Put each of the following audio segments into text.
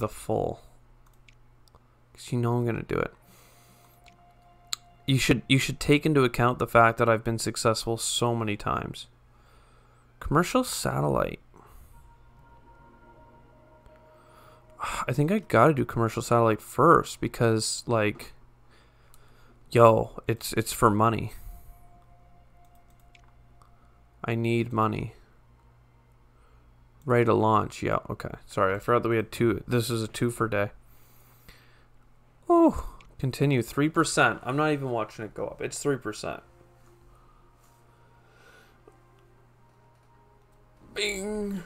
the full. Because you know I'm going to do it. You should take into account the fact that I've been successful so many times. Commercial satellite. I think I gotta do commercial satellite first because, like, yo, it's for money. I need money. Ready to launch. Yeah, okay. Sorry, I forgot that we had two. This is a 2 for day. Oh, continue. 3%. I'm not even watching it go up. It's 3%. Bing.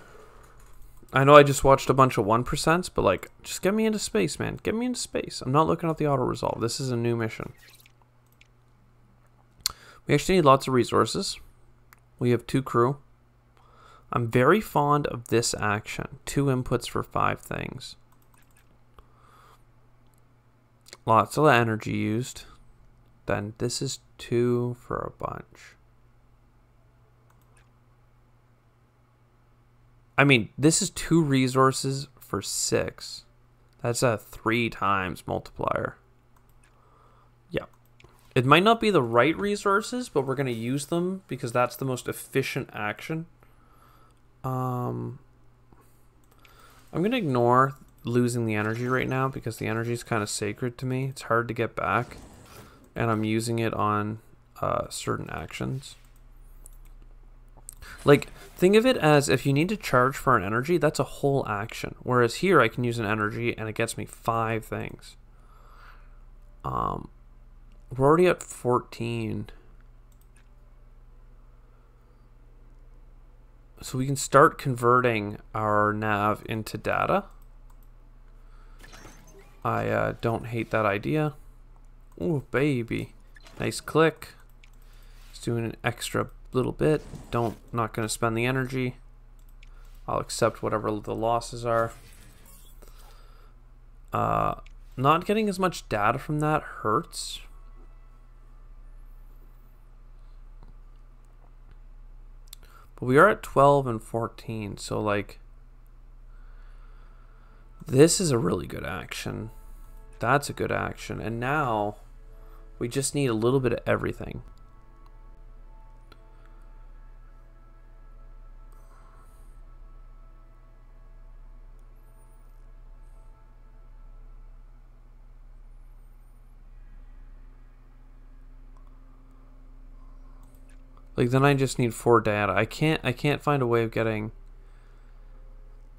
I know I just watched a bunch of 1%, but like, just get me into space, man. Get me into space. I'm not looking at the auto-resolve. This is a new mission. We actually need lots of resources. We have 2 crew. I'm very fond of this action. 2 inputs for 5 things. Lots of energy used. Then this is 2 for a bunch. I mean, this is 2 resources for 6. That's a 3 times multiplier. Yeah. It might not be the right resources, but we're going to use them because that's the most efficient action. I'm going to ignore losing the energy right now because the energy is kind of sacred to me. It's hard to get back. And I'm using it on certain actions. Like, think of it as if you need to charge for an energy, that's a whole action. Whereas here, I can use an energy and it gets me 5 things. We're already at 14. So we can start converting our nav into data. I don't hate that idea. Ooh, baby. Nice click. It's doing an extra little bit. Not going to spend the energy. I'll accept whatever the losses are. Not getting as much data from that hurts. But we are at 12 and 14, so like this is a really good action. That's a good action. And now we just need a little bit of everything. Like, then I just need 4 data. I can't find a way of getting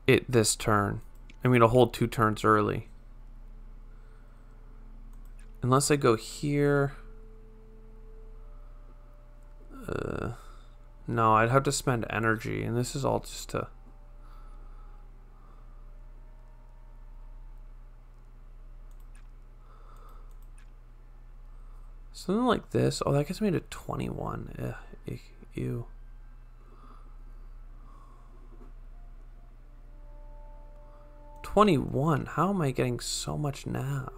it this turn. I mean, a whole 2 turns early. Unless I go here. No, I'd have to spend energy, and this is all just to... Something like this. Oh, that gets me to 21. Ew. $21. How am I getting so much nav?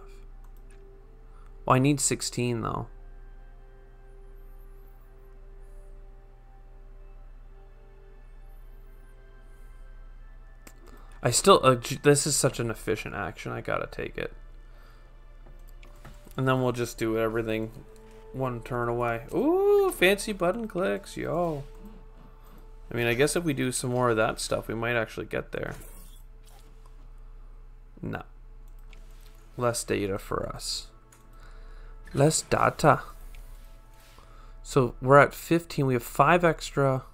Well, I need 16 though. I still this is such an efficient action. I gotta take it. And then we'll just do everything 1 turn away. Ooh, fancy button clicks, yo. I mean, I guess if we do some more of that stuff, we might actually get there. No. Less data for us. Less data. So we're at 15. We have 5 extra.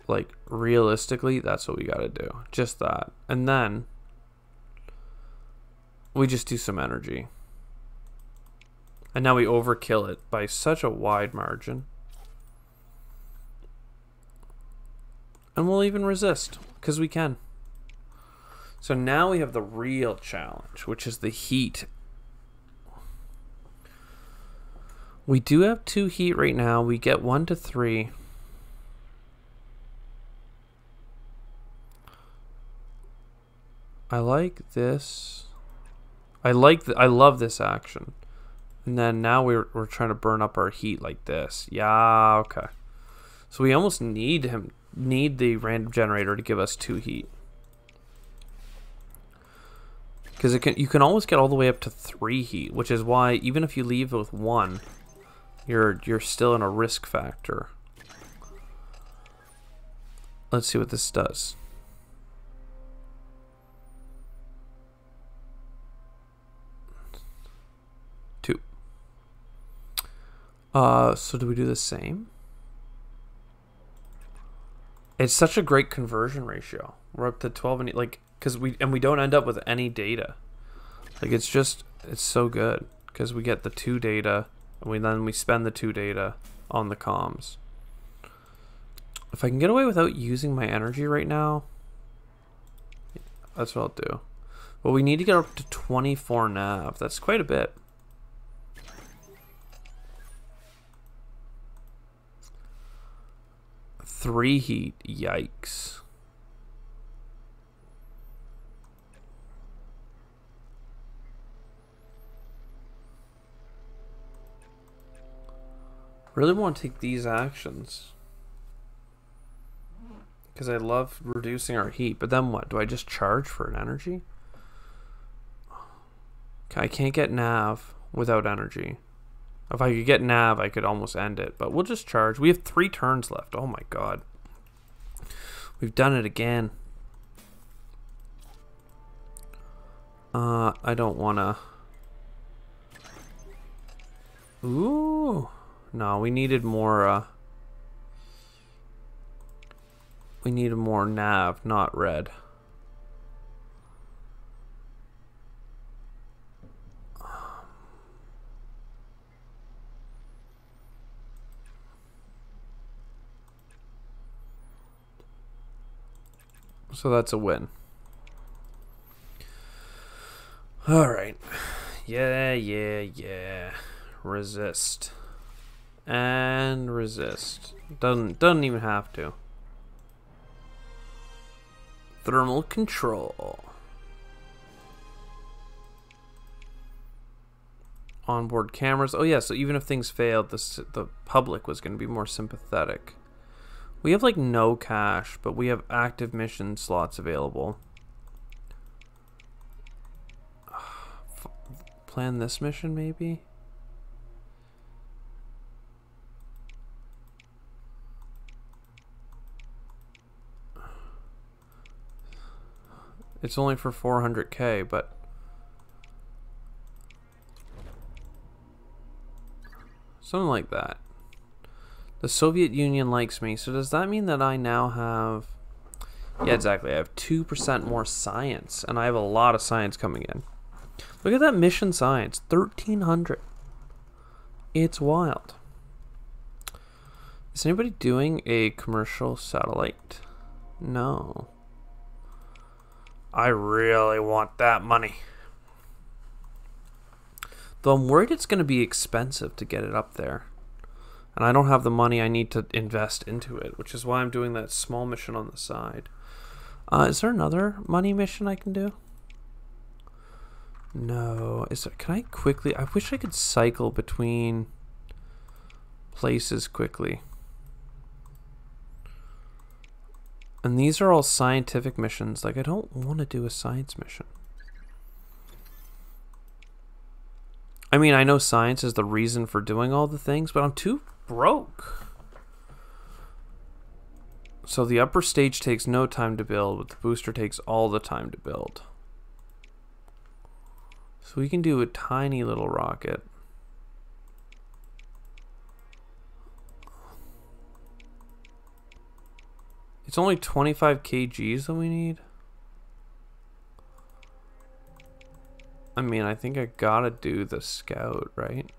Like, realistically, that's what we gotta do. Just that. And then we just do some energy. And now we overkill it by such a wide margin. And we'll even resist, because we can. So now we have the real challenge, which is the heat. We do have 2 heat right now. We get 1 to 3. I like this. I love this action. And then now we're trying to burn up our heat like this. Yeah, okay. So we almost need the random generator to give us 2 heat. Because you can always get all the way up to 3 heat, which is why even if you leave with 1, you're still in a risk factor. Let's see what this does. Two. So do we do the same? It's such a great conversion ratio. We're up to 12 and like, because we don't end up with any data. Like it's so good because we get the 2 data and then we spend the 2 data on the comms. If I can get away without using my energy right now, that's what I'll do. But we need to get up to 24 nav. That's quite a bit. Three heat, yikes. Really want to take these actions because I love reducing our heat. But then what? Do I just charge for an energy? I can't get nav without energy. If I could get nav, I could almost end it. But we'll just charge. We have 3 turns left. Oh my god. We've done it again. I don't want to... Ooh. No, we needed more... we needed more nav, not red. So that's a win. All right. Yeah. Resist. And resist. Doesn't even have to. Thermal control. Onboard cameras. Oh yeah, so even if things failed, the public was going to be more sympathetic. We have like no cash, but we have active mission slots available. Plan this mission maybe? It's only for 400k, but something like that. The Soviet Union likes me, so does that mean that I now have... Yeah, exactly. I have 2% more science, and I have a lot of science coming in. Look at that mission science, 1,300. It's wild. Is anybody doing a commercial satellite? No. I really want that money. Though I'm worried it's going to be expensive to get it up there. And I don't have the money I need to invest into it, which is why I'm doing that small mission on the side. Is there another money mission I can do? No. Is there, can I quickly... I wish I could cycle between places quickly. And these are all scientific missions. Like, I don't want to do a science mission. I mean, I know science is the reason for doing all the things, but I'm too broke. So the upper stage takes no time to build, but the booster takes all the time to build. So we can do a tiny little rocket. It's only 25 kgs that we need. I mean, I think I gotta do the scout, right?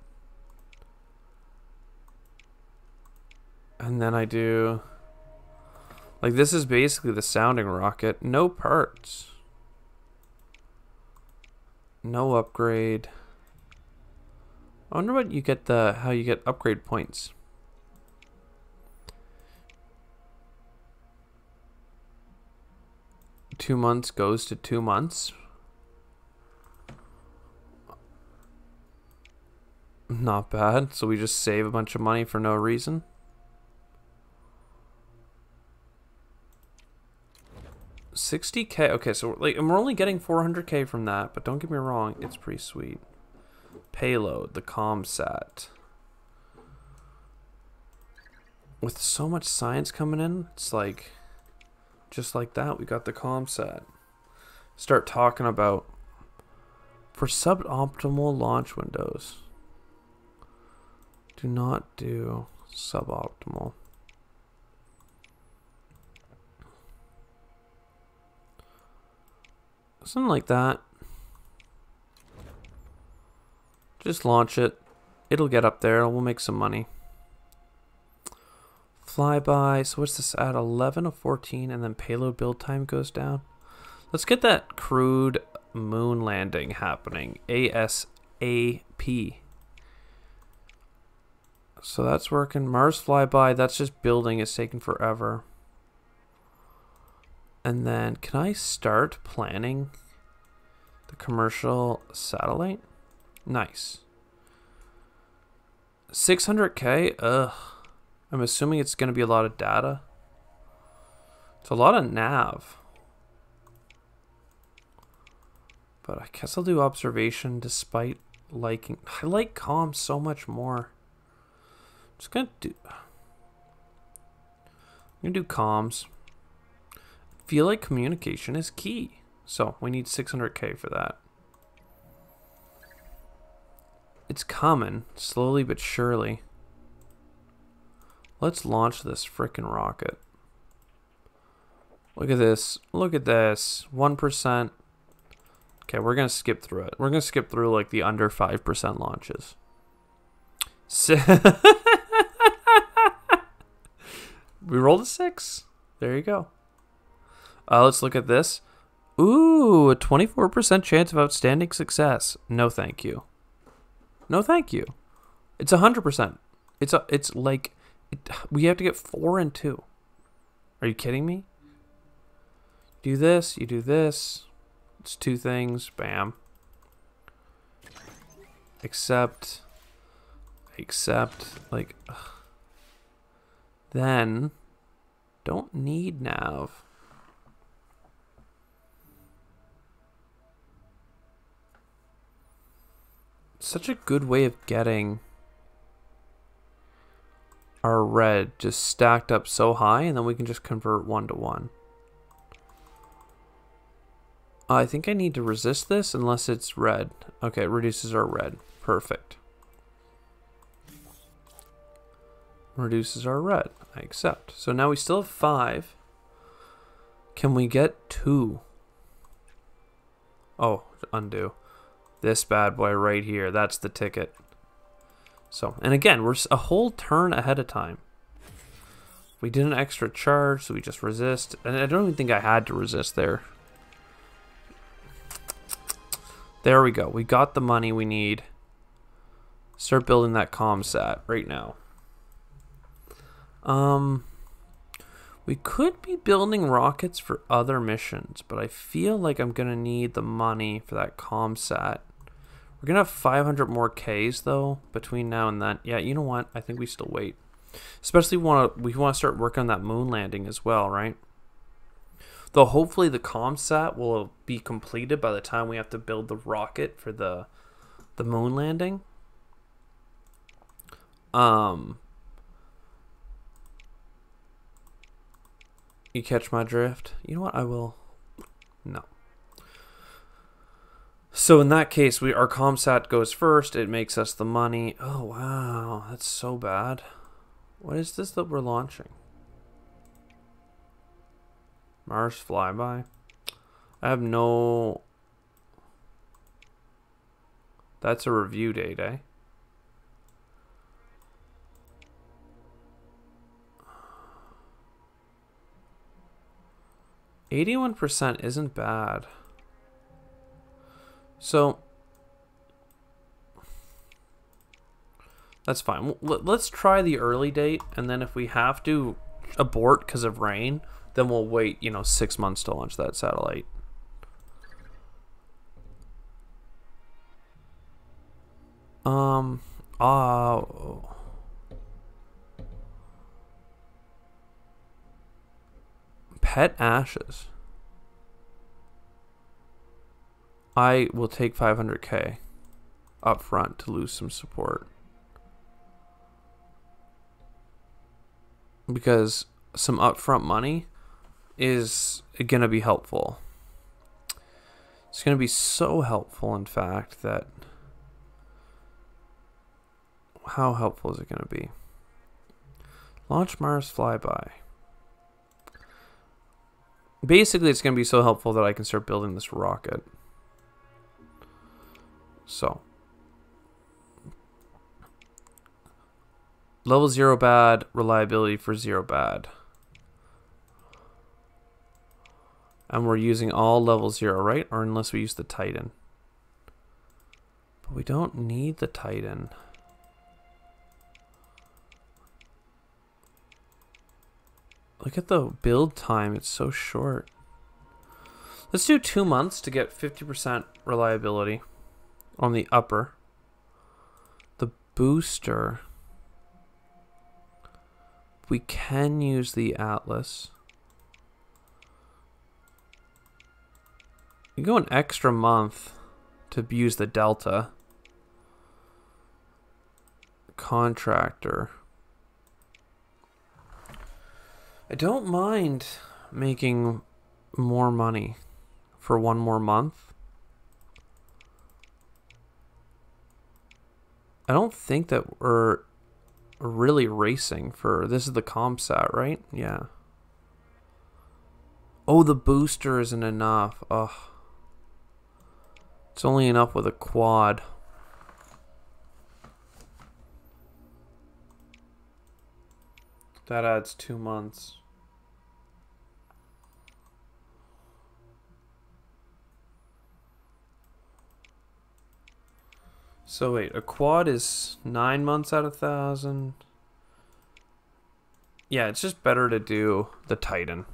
And then I do... Like, this is basically the sounding rocket. No parts. No upgrade. I wonder what you get how you get upgrade points. Two months goes to 2 months. Not bad. So we just save a bunch of money for no reason. 60K. Okay, so like, and we're only getting 400K from that, but don't get me wrong, it's pretty sweet. Payload, the ComSat. With so much science coming in, it's like, just like that, we got the ComSat. Start talking about for suboptimal launch windows. Do not do suboptimal. Something like that. Just launch it. It'll get up there. We'll make some money. Flyby. So what's this at? 11 of 14, and then payload build time goes down. Let's get that crewed moon landing happening. ASAP. So that's working. Mars flyby. That's just building. It's taking forever. And then, can I start planning the commercial satellite? Nice. 600K? Ugh. I'm assuming it's going to be a lot of data. It's a lot of nav. But I guess I'll do observation despite liking... I like comms so much more. I'm just going to do... I'm going to do comms. Feel like communication is key. So we need 600K for that. It's coming, slowly but surely. Let's launch this frickin' rocket. Look at this. Look at this. 1%. Okay, we're going to skip through it. We're going to skip through like the under 5% launches. We rolled a 6. There you go. Let's look at this. Ooh, a 24% chance of outstanding success. No, thank you. No, thank you. It's 100%. It's like we have to get 4 and 2. Are you kidding me? Do this. You do this. It's 2 things. Bam. Accept. Like. Ugh. Then. Don't need nav. Such a good way of getting our red just stacked up so high, and then we can just convert 1 to 1. I think I need to resist this unless it's red. Okay, it reduces our red. Perfect. Reduces our red. I accept. So now we still have 5. Can we get 2? Oh, undo. This bad boy right here. That's the ticket. So, and again, we're a whole turn ahead of time. We did an extra charge, so we just resist. And I don't even think I had to resist there. There we go. We got the money we need. Start building that ComSat right now. We could be building rockets for other missions, but I feel like I'm going to need the money for that ComSat. We're going to have 500 more Ks, though, between now and then. Yeah, you know what? I think we still wait. Especially we want to start working on that moon landing as well, right? Though hopefully the ComSat will be completed by the time we have to build the rocket for the moon landing. You catch my drift? You know what? I will... No. So in that case, our ComSat goes first. It makes us the money. Oh, wow. That's so bad. What is this that we're launching? Mars flyby? I have no... That's a review date, eh? %81 isn't bad. So that's fine. Let's try the early date, and then if we have to abort because of rain, then we'll wait, 6 months to launch that satellite. Pet ashes. I will take 500k up front to lose some support. Because some upfront money is going to be helpful. It's going to be so helpful, in fact, that... How helpful is it going to be? Launch Mars flyby. Basically, it's going to be so helpful that I can start building this rocket. So. Level 0 bad, reliability for 0 bad. And we're using all level 0, right? Or unless we use the Titan. But we don't need the Titan. Look at the build time. It's so short. Let's do 2 months to get 50% reliability on the upper. The booster. We can use the Atlas. You go an extra month to use the Delta. Contractor. I don't mind making more money for 1 more month. I don't think that we're really racing for... This is the ComSat, right? Yeah. Oh, the booster isn't enough. Ugh. It's only enough with a quad. That adds 2 months. So wait, a quad is 9 months out of 1,000. Yeah, it's just better to do the Titan.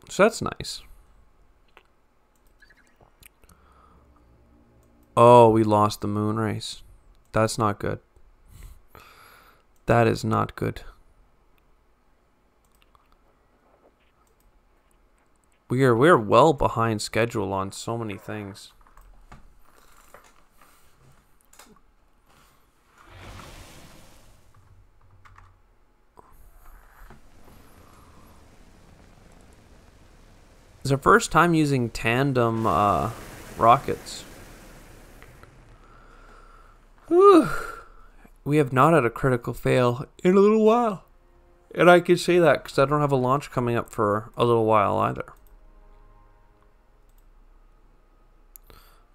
So that's nice. Oh, we lost the moon race. That's not good. That is not good. We're well behind schedule on so many things. It's our first time using tandem rockets. Whew. We have not had a critical fail in a little while. And I can say that because I don't have a launch coming up for a little while either.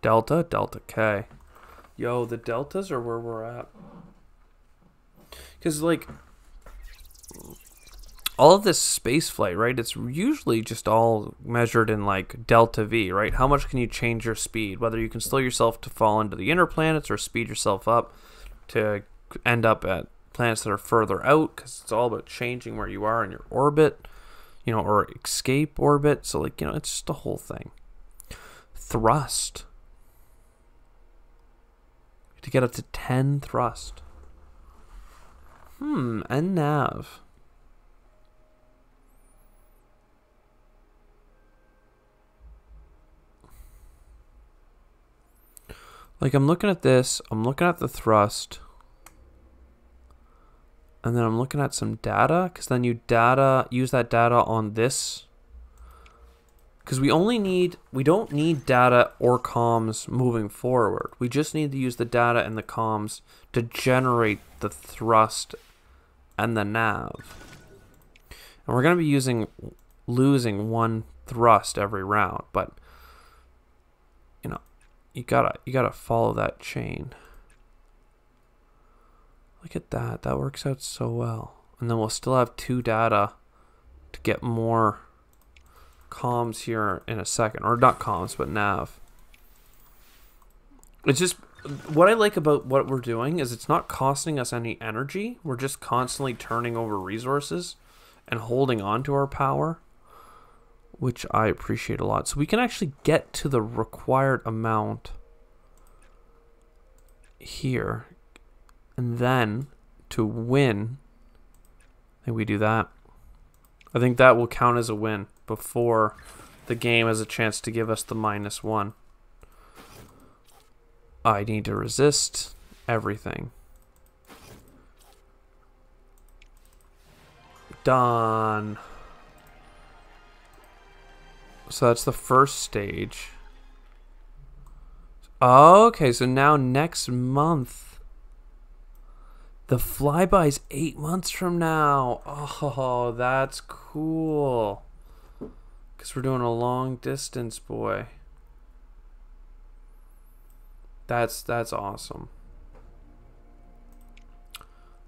Delta, Delta K. Yo, the deltas are where we're at. Because, like, all of this space flight, right? It's usually just all measured in, like, delta V, right? How much can you change your speed? Whether you can slow yourself to fall into the inner planets or speed yourself up to end up at planets that are further out, because it's all about changing where you are in your orbit, you know, or escape orbit. So, like, you know, it's just the whole thing. Thrust. To get up to 10 thrust. And nav. Like, I'm looking at this, I'm looking at the thrust, and then I'm looking at some data, because then you use that data on this. Because we don't need data or comms moving forward. We just need to use the data and the comms to generate the thrust and the nav. And we're going to be losing 1 thrust every round, but you know, you gotta follow that chain. Look at that. That works out so well. And then we'll still have 2 data to get more comms here in a second. Or not comms, but nav. It's just, what I like about what we're doing is it's not costing us any energy. We're just constantly turning over resources and holding on to our power, which I appreciate a lot. So we can actually get to the required amount here. And then to win, I think we do that. I think that will count as a win before the game has a chance to give us the -1. I need to resist everything. Done. So that's the first stage. Okay, so now next month. The flyby's 8 months from now. Oh, that's cool. Because we're doing a long distance, boy. That's awesome.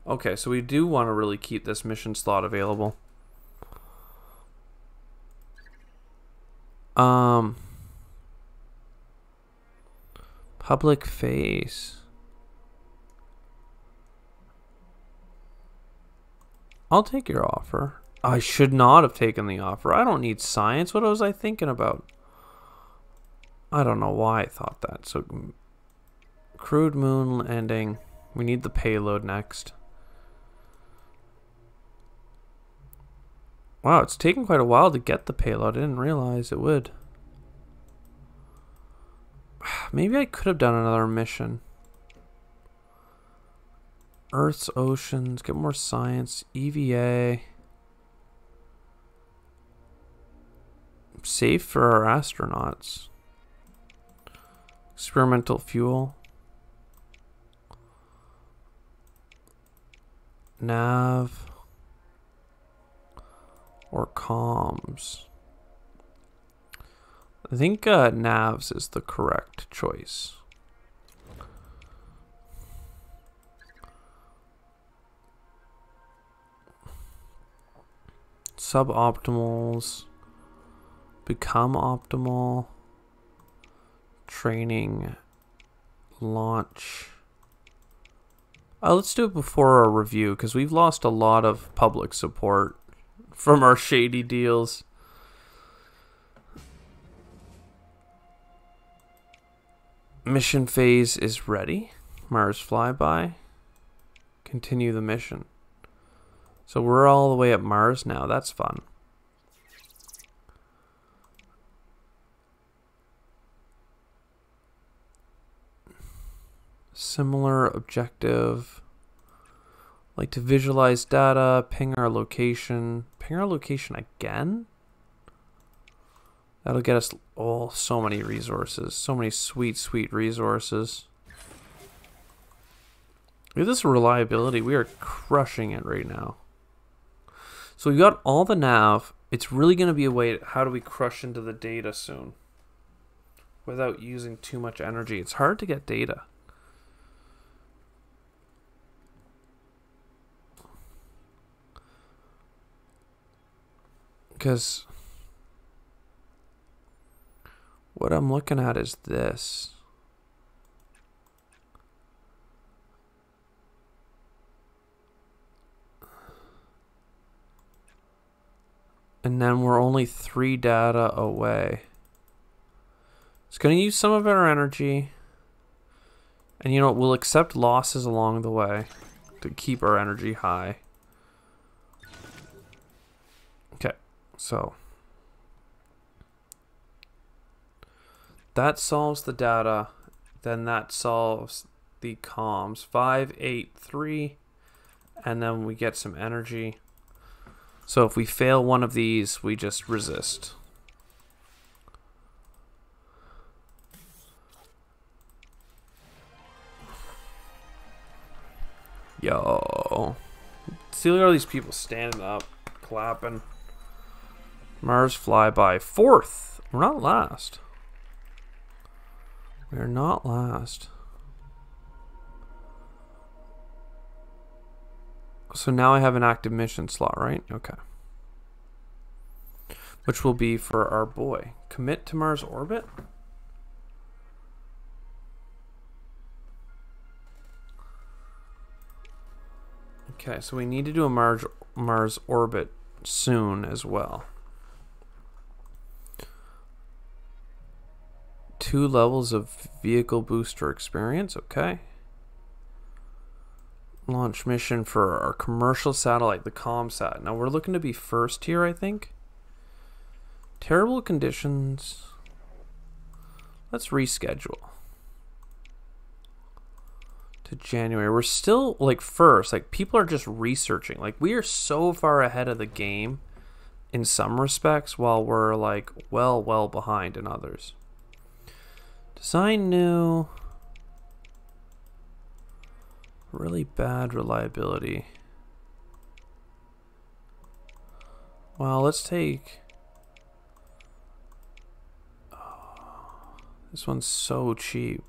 Okay, so we do want to really keep this mission slot available. Public face. I'll take your offer. I should not have taken the offer. I don't need science. What was I thinking about? I don't know why I thought that. So, crewed moon landing. We need the payload next. Wow, it's taken quite a while to get the payload. I didn't realize it would. Maybe I could have done another mission. Earth's oceans, get more science, EVA. Safe for our astronauts. Experimental fuel. Nav. Or comms. I think navs is the correct choice. Suboptimals. Become optimal. Training. Launch. Let's do it before our review because we've lost a lot of public support from our shady deals. Mission phase is ready. Mars flyby. Continue the mission. So we're all the way at Mars now. That's fun. Similar objective. Like to visualize data, ping our location. Ping our location again? That'll get us so many resources. So many sweet, sweet resources. Look at this reliability. We are crushing it right now. So we got all the nav. It's really going to be a way, how do we crush into the data soon? Without using too much energy. It's hard to get data. Because what I'm looking at is this. And then we're only 3 data away. It's going to use some of our energy. And you know what? We'll accept losses along the way to keep our energy high. Okay, so that solves the data. Then that solves the comms. 5, 8, 3. And then we get some energy. So if we fail one of these, we just resist. Yo. See, look at all these people standing up, clapping. Mars flyby. 4th. We're not last. We're not last. So now I have an active mission slot, right? Okay. Which will be for our boy. Commit to Mars orbit? Okay, so we need to do a Mars orbit soon as well. 2 levels of vehicle booster experience, okay. Launch mission for our commercial satellite, the ComSat. Now we're looking to be first here, I think. Terrible conditions. Let's reschedule to January. We're still like first. Like people are just researching. Like we are so far ahead of the game in some respects, while we're like well behind in others. Design new. Really bad reliability. Well, let's take... Oh, this one's so cheap.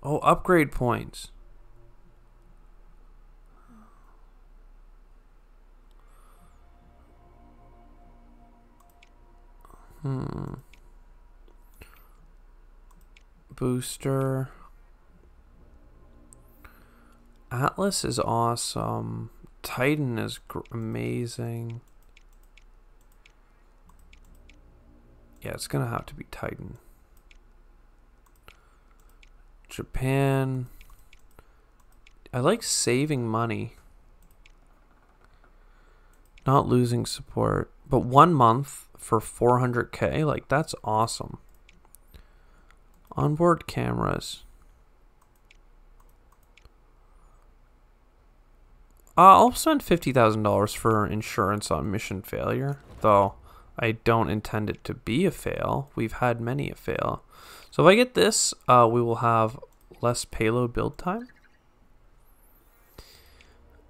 Oh, upgrade points. Booster. Atlas is awesome. Titan is amazing. Yeah, it's gonna have to be Titan. Japan. I like saving money. Not losing support. But 1 month for 400k, like that's awesome. Onboard cameras. I'll spend $50,000 for insurance on mission failure, though I don't intend it to be a fail. We've had many a fail. So if I get this, we will have less payload build time.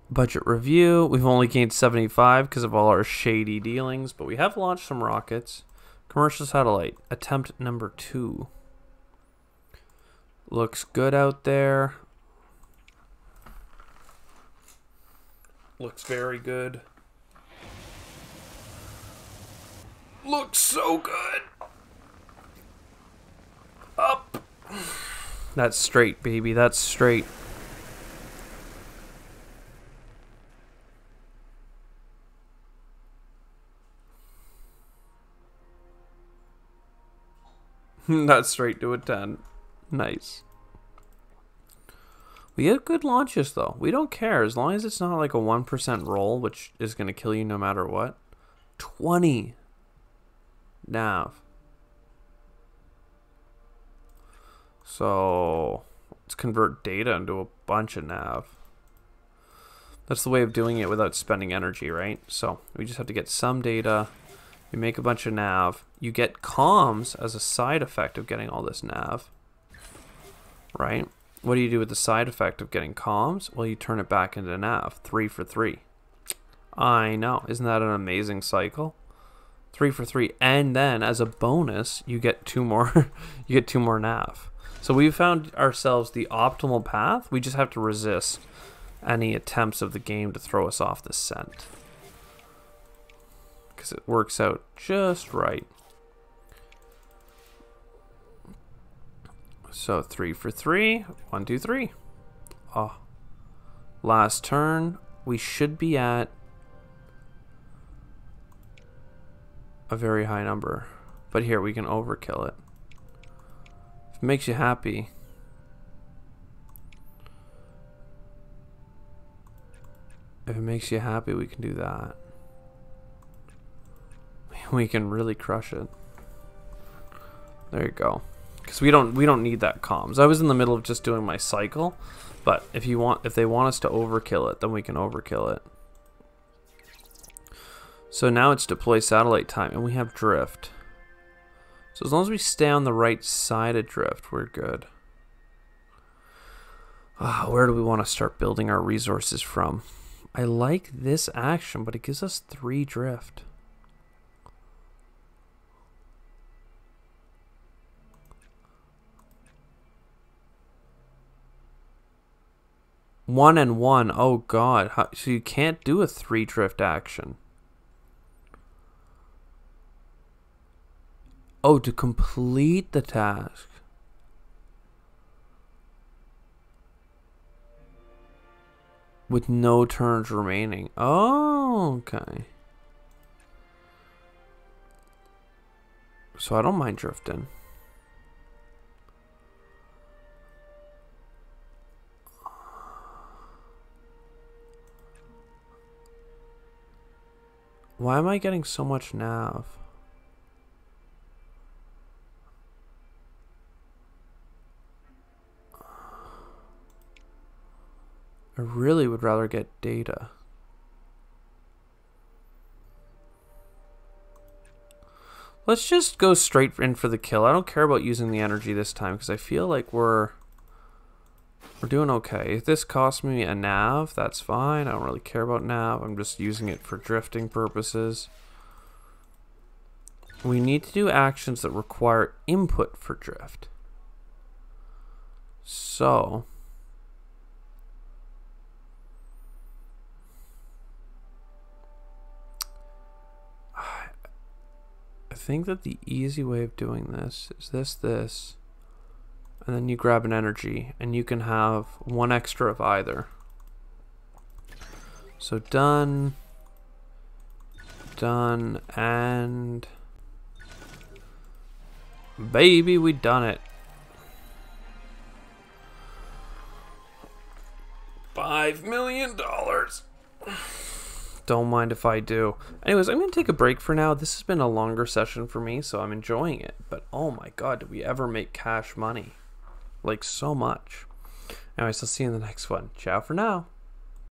Budget review. We've only gained 75 because of all our shady dealings, but we have launched some rockets. Commercial satellite. Attempt number 2. Looks good out there. Looks very good. Looks so good. Up. That's straight, baby. That's straight. That's straight to a 10. Nice. We get good launches, though. We don't care. As long as it's not like a 1% roll, which is going to kill you no matter what. 20 nav. So let's convert data into a bunch of nav. That's the way of doing it without spending energy, right? So we just have to get some data. We make a bunch of nav. You get comms as a side effect of getting all this nav. Right? What do you do with the side effect of getting comms? Well, you turn it back into nav. 3 for 3. I know. Isn't that an amazing cycle? 3 for 3. And then as a bonus, you get 2 more you get 2 more nav. So we've found ourselves the optimal path. We just have to resist any attempts of the game to throw us off the scent. Because it works out just right. So 3 for 3. 1, 2, 3. Oh. Last turn. We should be at a very high number. But here, we can overkill it. If it makes you happy. If it makes you happy, we can do that. We can really crush it. There you go. Because we don't need that comms. I was in the middle of just doing my cycle, but if they want us to overkill it, then we can overkill it. So now it's deploy satellite time, and we have drift. So as long as we stay on the right side of drift, we're good. Where do we want to start building our resources from? I like this action, but it gives us 3 drift. One and 1. Oh god. So you can't do a 3 drift action. Oh, to complete the task. With no turns remaining. Oh, okay. So I don't mind drifting. Why am I getting so much nav? I really would rather get data. Let's just go straight in for the kill. I don't care about using the energy this time because I feel like we're doing okay. If this costs me a nav, that's fine. I don't really care about nav. I'm just using it for drifting purposes. We need to do actions that require input for drift. So I think that the easy way of doing this is this, and then you grab an energy, and you can have one extra of either. So done, and baby, we done it. $5 million. Don't mind if I do. Anyways, I'm going to take a break for now. This has been a longer session for me, so I'm enjoying it. But oh my god, did we ever make cash money? Like, so much. Anyways, I'll see you in the next one. Ciao for now.